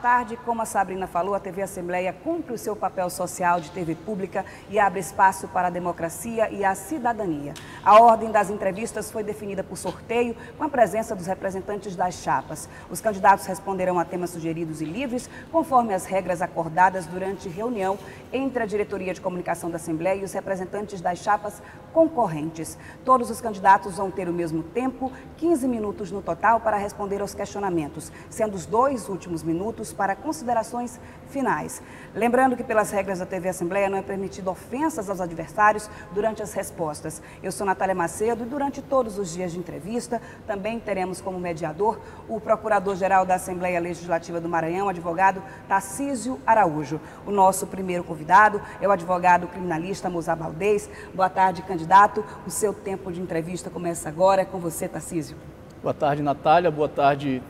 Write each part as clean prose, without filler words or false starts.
tarde. Como a Sabrina falou, a TV Assembleia cumpre o seu papel social de TV pública e abre espaço para a democracia e a cidadania. A ordem das entrevistas foi definida por sorteio, com a presença dos representantes das chapas. Os candidatos responderão a temas sugeridos e livres, conforme as regras acordadas durante reunião entre a diretoria de comunicação da Assembleia e os representantes das chapas concorrentes. Todos os candidatos vão ter o mesmo tempo, 15 minutos no total, para responder aos questionamentos, sendo os 2 últimos minutos para considerações finais. Lembrando que, pelas regras da TV Assembleia, não é permitido ofensas aos adversários durante as respostas. Eu sou Natália Macedo e durante todos os dias de entrevista também teremos como mediador o Procurador-Geral da Assembleia Legislativa do Maranhão, advogado Tarcísio Araújo. O nosso primeiro convidado é o advogado criminalista Mozar Valdez. Boa tarde, candidato. O seu tempo de entrevista começa agora. É com você, Tarcísio. Boa tarde, Natália. Boa tarde,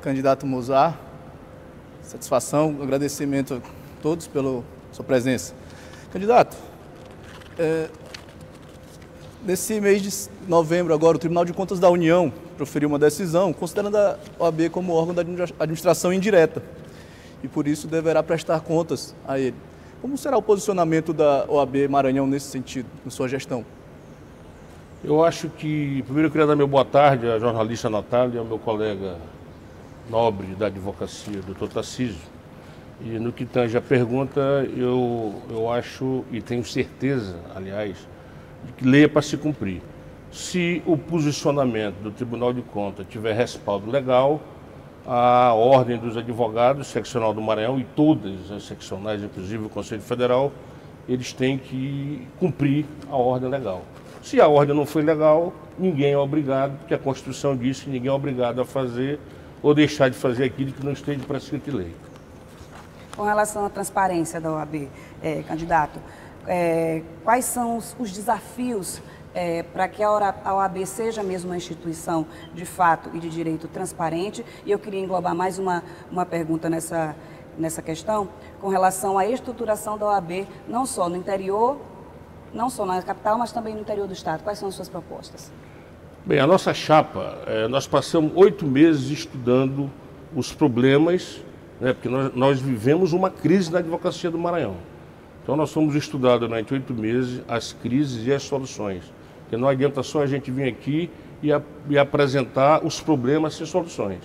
candidato Mozar. Satisfação, agradecimento a todos pela sua presença. Candidato, nesse mês de novembro agora, o Tribunal de Contas da União proferiu uma decisão considerando a OAB como órgão da administração indireta e por isso deverá prestar contas a ele. Como será o posicionamento da OAB Maranhão nesse sentido, na sua gestão? Eu acho que, primeiro eu queria dar meu boa tarde à jornalista Natália e ao meu colega nobre da advocacia, doutor Tarcísio. E no que tange a pergunta, eu acho e tenho certeza, aliás, de que lei é para se cumprir. Se o posicionamento do Tribunal de Contas tiver respaldo legal, a Ordem dos Advogados, seccional do Maranhão e todas as seccionais, inclusive o Conselho Federal, eles têm que cumprir a ordem legal. Se a ordem não foi legal, ninguém é obrigado, porque a Constituição diz que ninguém é obrigado a fazer ou deixar de fazer aquilo que não esteja prescrito em lei. Com relação à transparência da OAB, candidato, quais são os desafios para que a OAB seja mesmo uma instituição de fato e de direito transparente? E eu queria englobar mais uma pergunta nessa questão, com relação à estruturação da OAB, não só no interior, não só na capital, mas também no interior do estado. Quais são as suas propostas? Bem, a nossa chapa, nós passamos 8 meses estudando os problemas, né, porque nós vivemos uma crise na advocacia do Maranhão. Então nós fomos estudar durante 8 meses as crises e as soluções. Porque não adianta só a gente vir aqui e apresentar os problemas sem soluções.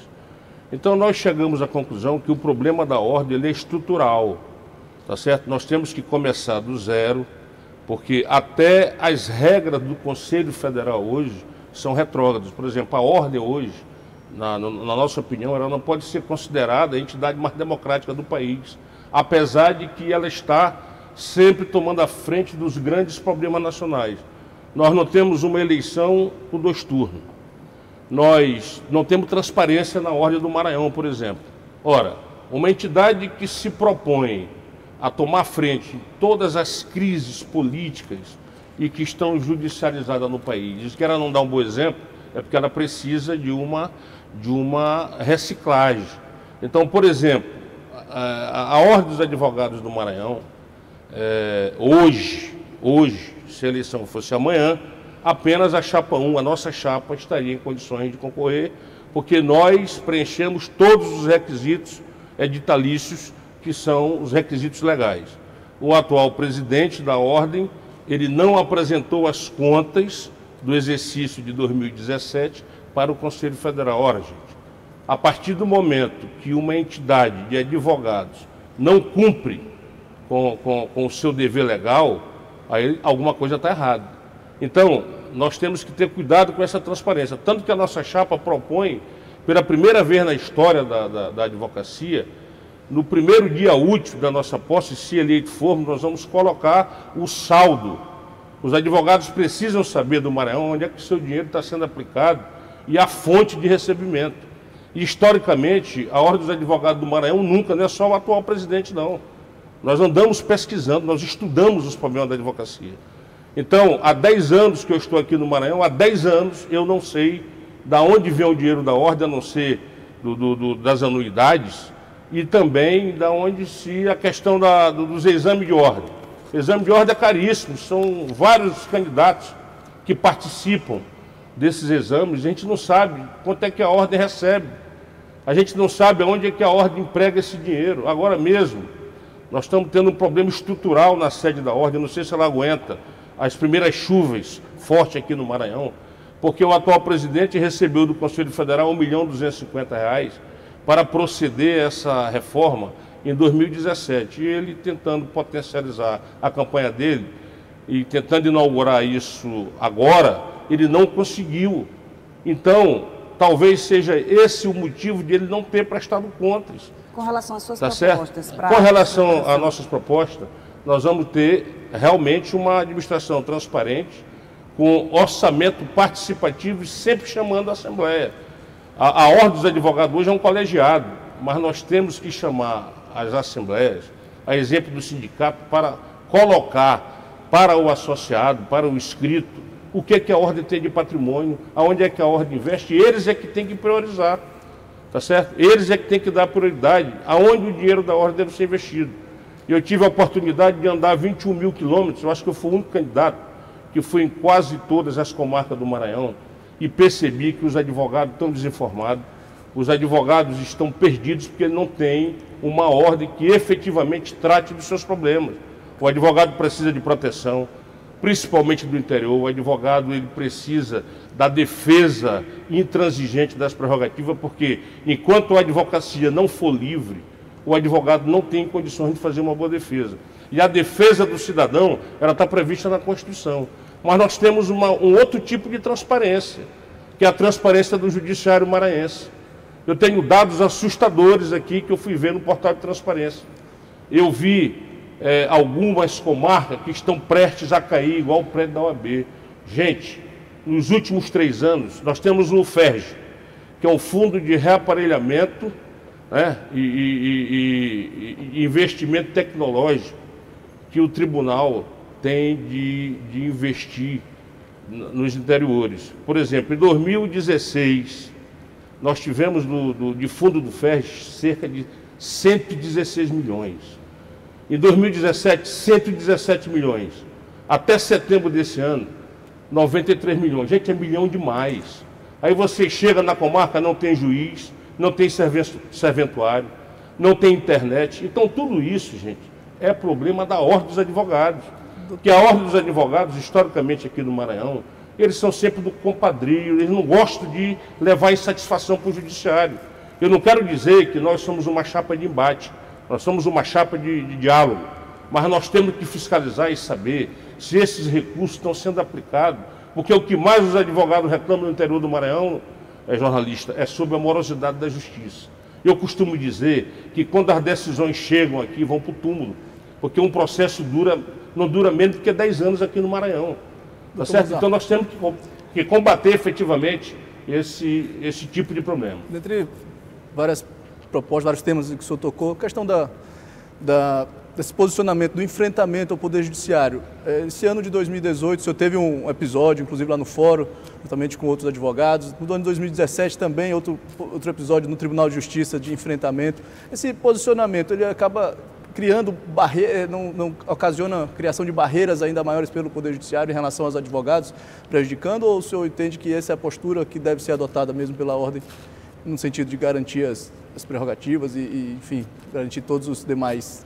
Então nós chegamos à conclusão que o problema da ordem ele é estrutural, tá certo? Nós temos que começar do zero, porque até as regras do Conselho Federal hoje são retrógradas. Por exemplo, a ordem hoje, na nossa opinião, ela não pode ser considerada a entidade mais democrática do país, apesar de que ela está sempre tomando a frente dos grandes problemas nacionais. Nós não temos uma eleição com 2 turnos. Nós não temos transparência na Ordem do Maranhão, por exemplo. Ora, uma entidade que se propõe a tomar frente em todas as crises políticas e que estão judicializadas no país, diz que ela não dá um bom exemplo, é porque ela precisa de uma reciclagem. Então, por exemplo, a Ordem dos Advogados do Maranhão, hoje, se a eleição fosse amanhã, apenas a chapa 1, a nossa chapa, estaria em condições de concorrer, porque nós preenchemos todos os requisitos editalícios, que são os requisitos legais. O atual presidente da ordem, ele não apresentou as contas do exercício de 2017 para o Conselho Federal. Ora, gente, a partir do momento que uma entidade de advogados não cumpre com o seu dever legal, aí alguma coisa está errada. Então, nós temos que ter cuidado com essa transparência. Tanto que a nossa chapa propõe, pela primeira vez na história da advocacia, no primeiro dia útil da nossa posse, se eleito formos, nós vamos colocar o saldo. Os advogados precisam saber do Maranhão onde é que o seu dinheiro está sendo aplicado e a fonte de recebimento. E, historicamente, a Ordem dos Advogados do Maranhão nunca, não é só o atual presidente, não. Nós andamos pesquisando, nós estudamos os problemas da advocacia. Então, há 10 anos que eu estou aqui no Maranhão, há 10 anos eu não sei de onde vem o dinheiro da Ordem, a não ser das anuidades, e também da onde se a questão dos exames de ordem. Exame de ordem é caríssimo, são vários candidatos que participam desses exames, a gente não sabe quanto é que a ordem recebe. A gente não sabe aonde é que a ordem emprega esse dinheiro. Agora mesmo, nós estamos tendo um problema estrutural na sede da ordem, não sei se ela aguenta as primeiras chuvas fortes aqui no Maranhão, porque o atual presidente recebeu do Conselho Federal R$1.250.000 para proceder a essa reforma em 2017. E ele tentando potencializar a campanha dele e tentando inaugurar isso agora, ele não conseguiu. Então, talvez seja esse o motivo de ele não ter prestado contas. Com relação às suas propostas. Com relação às nossas propostas, nós vamos ter realmente uma administração transparente, com orçamento participativo e sempre chamando a Assembleia. A Ordem dos Advogados hoje é um colegiado, mas nós temos que chamar as Assembleias, a exemplo do sindicato, para colocar para o associado, para o inscrito, o que é que a Ordem tem de patrimônio, aonde é que a Ordem investe, eles é que tem que priorizar, tá certo? Eles é que tem que dar prioridade aonde o dinheiro da Ordem deve ser investido. Eu tive a oportunidade de andar 21 mil quilômetros, eu acho que eu fui o único candidato que fui em quase todas as comarcas do Maranhão e percebi que os advogados estão desinformados, os advogados estão perdidos porque não tem uma ordem que efetivamente trate dos seus problemas. O advogado precisa de proteção, principalmente do interior. O advogado ele precisa da defesa intransigente das prerrogativas, porque enquanto a advocacia não for livre, o advogado não tem condições de fazer uma boa defesa. E a defesa do cidadão, ela está prevista na Constituição. Mas nós temos um outro tipo de transparência, que é a transparência do judiciário maranhense. Eu tenho dados assustadores aqui que eu fui ver no portal de transparência. Eu vi algumas comarcas que estão prestes a cair, igual o prédio da OAB. Gente, nos últimos 3 anos, nós temos o FERJ, que é um fundo de reaparelhamento, né, e investimento tecnológico, que o tribunal tem de investir nos interiores. Por exemplo, em 2016, nós tivemos de fundo do FERJ cerca de 116 milhões. Em 2017, 117 milhões. Até setembro desse ano, 93 milhões. Gente, é milhão demais. Aí você chega na comarca, não tem juiz, não tem serventuário, não tem internet. Então, tudo isso, gente, é problema da Ordem dos Advogados. Que a Ordem dos Advogados, historicamente aqui no Maranhão, eles são sempre do compadrio, eles não gostam de levar insatisfação para o judiciário. Eu não quero dizer que nós somos uma chapa de embate, nós somos uma chapa de diálogo, mas nós temos que fiscalizar e saber se esses recursos estão sendo aplicados, porque o que mais os advogados reclamam no interior do Maranhão, jornalista, é sobre a morosidade da justiça. Eu costumo dizer que quando as decisões chegam aqui, vão para o túmulo, porque um processo não dura menos do que 10 anos aqui no Maranhão. Tá certo? Então nós temos que combater efetivamente esse tipo de problema. Dentre várias propostas, vários temas que o senhor tocou, a questão desse posicionamento, do enfrentamento ao Poder Judiciário. Esse ano de 2018, o senhor teve um episódio, inclusive lá no fórum, juntamente com outros advogados. No ano de 2017 também, outro episódio no Tribunal de Justiça de enfrentamento. Esse posicionamento, ele acaba criando barreiras, não ocasiona a criação de barreiras ainda maiores pelo Poder Judiciário em relação aos advogados, prejudicando, ou o senhor entende que essa é a postura que deve ser adotada mesmo pela ordem, no sentido de garantir as prerrogativas e, enfim, garantir todos os demais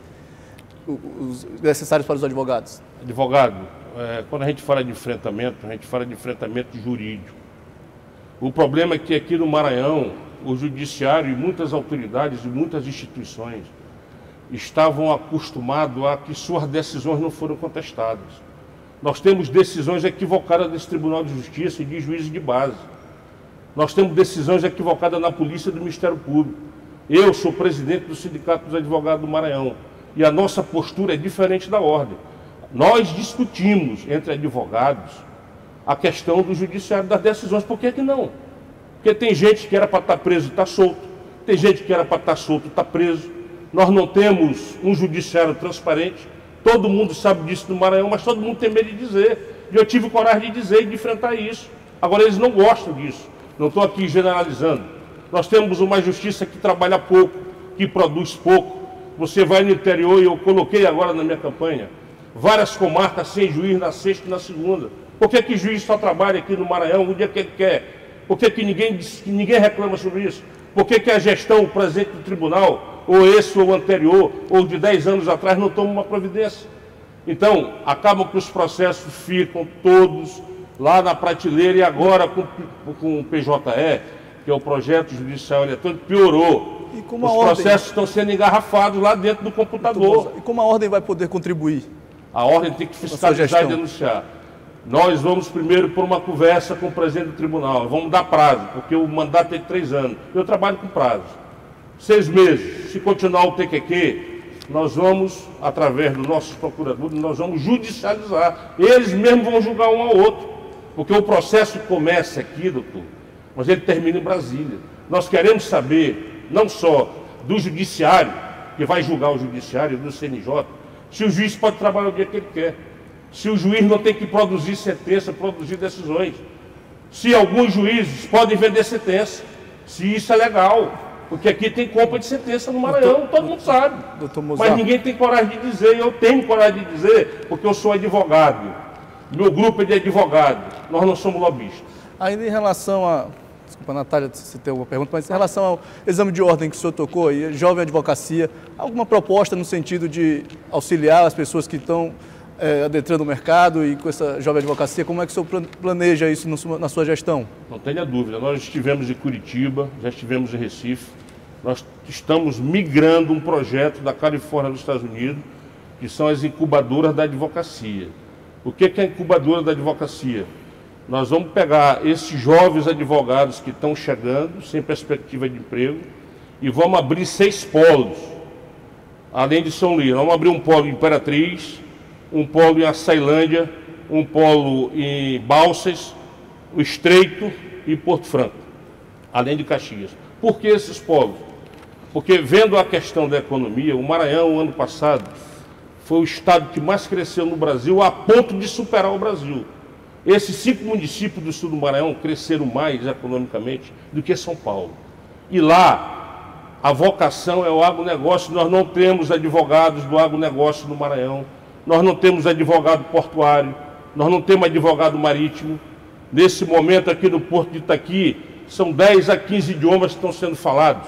os necessários para os advogados? Advogado, quando a gente fala de enfrentamento, a gente fala de enfrentamento jurídico. O problema é que aqui no Maranhão, o judiciário e muitas autoridades e muitas instituições estavam acostumados a que suas decisões não foram contestadas. Nós temos decisões equivocadas desse Tribunal de Justiça e de juízes de base. Nós temos decisões equivocadas na Polícia e do Ministério Público. Eu sou presidente do Sindicato dos Advogados do Maranhão e a nossa postura é diferente da ordem. Nós discutimos entre advogados a questão do judiciário das decisões. Por que não? Porque tem gente que era para estar preso e está solto, tem gente que era para estar solto e está preso. Nós não temos um judiciário transparente, todo mundo sabe disso no Maranhão, mas todo mundo tem medo de dizer. E eu tive coragem de dizer e de enfrentar isso. Agora, eles não gostam disso. Não estou aqui generalizando. Nós temos uma justiça que trabalha pouco, que produz pouco. Você vai no interior, e eu coloquei agora na minha campanha, várias comarcas sem juiz na sexta e na segunda. Por que juiz só trabalha aqui no Maranhão o dia que ele quer? Por que ninguém reclama sobre isso? Por que a gestão, o presidente do tribunal, ou esse ou o anterior, ou de 10 anos atrás, não toma uma providência? Então, acabam que os processos ficam todos lá na prateleira, e agora com o PJE, que é o Projeto Judicial Eletrônico, piorou. E como os processos estão sendo engarrafados lá dentro do computador. E como a ordem vai poder contribuir? A ordem tem que fiscalizar e denunciar. Nós vamos primeiro por uma conversa com o presidente do tribunal, vamos dar prazo, porque o mandato é de 3 anos. Eu trabalho com prazo. 6 meses. Se continuar o TQQ, nós vamos, através dos nossos procuradores, nós vamos judicializar. Eles mesmos vão julgar um ao outro. Porque o processo começa aqui, doutor, mas ele termina em Brasília. Nós queremos saber, não só do judiciário, que vai julgar o judiciário, do CNJ, se o juiz pode trabalhar o dia que ele quer. Se o juiz não tem que produzir sentença, produzir decisões. Se alguns juízes podem vender sentença. Se isso é legal. Porque aqui tem compra de sentença no Maranhão, todo mundo sabe. Mas ninguém tem coragem de dizer, e eu tenho coragem de dizer, porque eu sou advogado. Meu grupo é de advogado, nós não somos lobistas. Ainda em relação a... Desculpa, Natália, se tem alguma pergunta, mas em relação ao exame de ordem que o senhor tocou, e jovem advocacia, alguma proposta no sentido de auxiliar as pessoas que estão adentrando o mercado e com essa jovem advocacia, como é que o senhor planeja isso na sua gestão? Não tenha dúvida, nós estivemos em Curitiba, já estivemos em Recife, nós estamos migrando um projeto da Califórnia dos Estados Unidos, que são as incubadoras da advocacia. O que é a incubadora da advocacia? Nós vamos pegar esses jovens advogados que estão chegando, sem perspectiva de emprego, e vamos abrir 6 polos, além de São Luís. Vamos abrir um polo em Imperatriz, um polo em Açailândia, um polo em Balsas, o Estreito e Porto Franco, além de Caxias. Por que esses polos? Porque, vendo a questão da economia, o Maranhão, ano passado, foi o estado que mais cresceu no Brasil, a ponto de superar o Brasil. Esses 5 municípios do sul do Maranhão cresceram mais economicamente do que São Paulo. E lá, a vocação é o agronegócio. Nós não temos advogados do agronegócio no Maranhão. Nós não temos advogado portuário, nós não temos advogado marítimo. Nesse momento aqui no Porto de Itaqui, são 10 a 15 idiomas que estão sendo falados,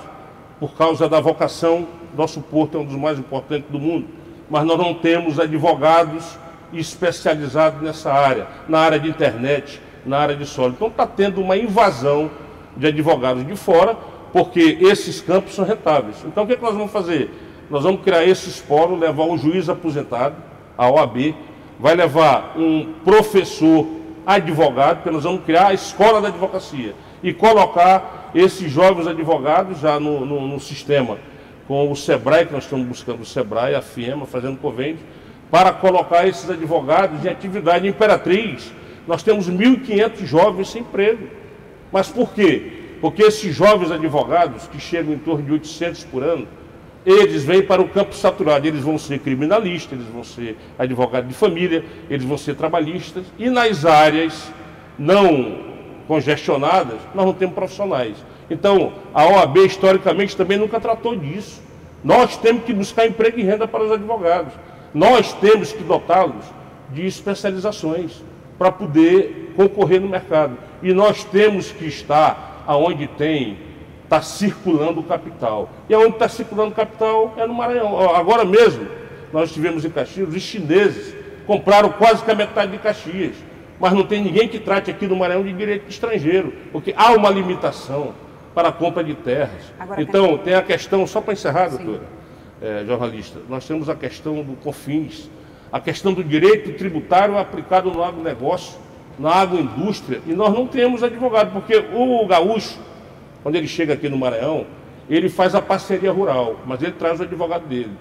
por causa da vocação. Nosso porto é um dos mais importantes do mundo, mas nós não temos advogados especializados nessa área, na área de internet, na área de solo. Então está tendo uma invasão de advogados de fora, porque esses campos são rentáveis. Então o que nós vamos fazer? Nós vamos criar esses polos, levar um juiz aposentado, a OAB, vai levar um professor advogado, porque nós vamos criar a escola da advocacia e colocar esses jovens advogados já no sistema, com o SEBRAE, que nós estamos buscando o SEBRAE, a FIEMA, fazendo convênios, para colocar esses advogados em atividade. Em Imperatriz, nós temos 1.500 jovens sem emprego. Mas por quê? Porque esses jovens advogados, que chegam em torno de 800 por ano, eles vêm para o campo saturado, eles vão ser criminalistas, eles vão ser advogados de família, eles vão ser trabalhistas, e nas áreas não congestionadas, nós não temos profissionais. Então, a OAB, historicamente, também nunca tratou disso. Nós temos que buscar emprego e renda para os advogados. Nós temos que dotá-los de especializações para poder concorrer no mercado. E nós temos que estar onde está circulando o capital. E onde está circulando o capital é no Maranhão. Agora mesmo, nós estivemos em Caxias, os chineses compraram quase que a metade de Caxias. Mas não tem ninguém que trate aqui no Maranhão de direito estrangeiro, porque há uma limitação para a compra de terras. Agora, então, tem a questão, só para encerrar, doutora, jornalista, nós temos a questão do COFINS, a questão do direito tributário aplicado no agronegócio, na agroindústria, e nós não temos advogado, porque o gaúcho, quando ele chega aqui no Maranhão, ele faz a parceria rural, mas ele traz o advogado dele.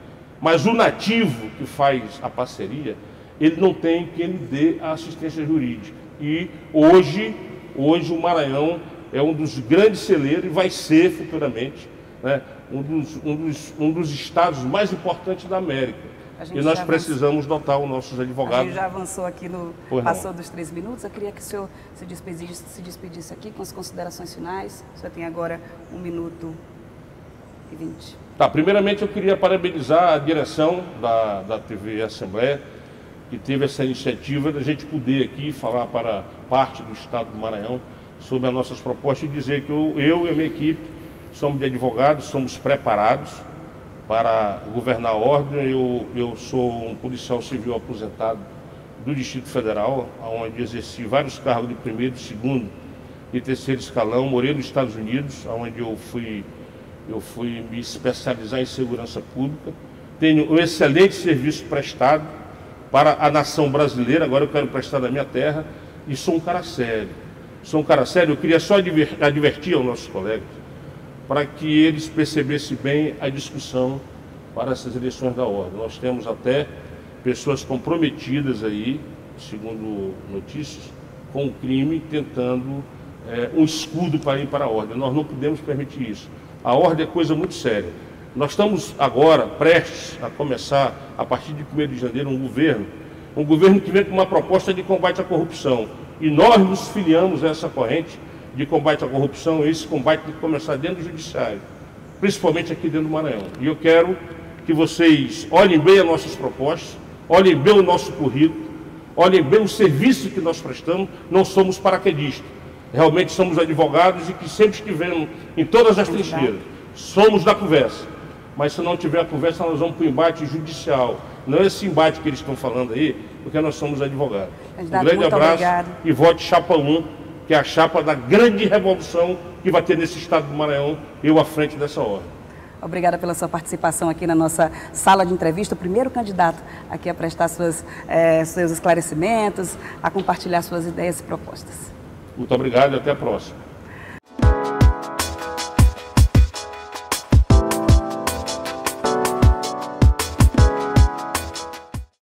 Mas o nativo que faz a parceria, ele não tem quem lhe dê a assistência jurídica. E hoje o Maranhão é um dos grandes celeiros e vai ser futuramente, né, um dos estados mais importantes da América. E nós precisamos dotar os nossos advogados. A gente já avançou aqui, passou dos 3 minutos. Eu queria que o senhor se despedisse aqui com as considerações finais. O senhor tem agora 1 minuto e 20. Tá, primeiramente eu queria parabenizar a direção da TV Assembleia, que teve essa iniciativa da gente poder aqui falar para parte do estado do Maranhão sobre as nossas propostas e dizer que eu e a minha equipe somos de advogados, somos preparados para governar a ordem. Eu sou um policial civil aposentado do Distrito Federal, onde exerci vários cargos de primeiro, segundo e terceiro escalão. Morei nos Estados Unidos, onde eu fui me especializar em segurança pública. Tenho um excelente serviço prestado para a nação brasileira, agora eu quero prestar na minha terra, e sou um cara sério. Sou um cara sério. Eu queria só advertir aos nossos colegas, para que eles percebessem bem a discussão para essas eleições da ordem. Nós temos até pessoas comprometidas aí, segundo notícias, com o crime, tentando um escudo para ir para a ordem. Nós não podemos permitir isso. A ordem é coisa muito séria. Nós estamos agora prestes a começar, a partir de 1º de janeiro, um governo que vem com uma proposta de combate à corrupção. E nós nos filiamos a essa corrente de combate à corrupção. Esse combate tem que começar dentro do judiciário, principalmente aqui dentro do Maranhão. E eu quero que vocês olhem bem as nossas propostas, olhem bem o nosso currículo, olhem bem o serviço que nós prestamos. Não somos paraquedistas, realmente somos advogados e que sempre estivemos em todas as trincheiras. Somos da conversa, mas se não tiver a conversa, nós vamos para o embate judicial. Não é esse embate que eles estão falando aí, porque nós somos advogados. Um grande abraço e vote chapa 1, que é a chapa da grande revolução que vai ter nesse estado do Maranhão, eu à frente dessa ordem. Obrigada pela sua participação aqui na nossa sala de entrevista, o primeiro candidato aqui a prestar seus esclarecimentos, a compartilhar suas ideias e propostas. Muito obrigado e até a próxima.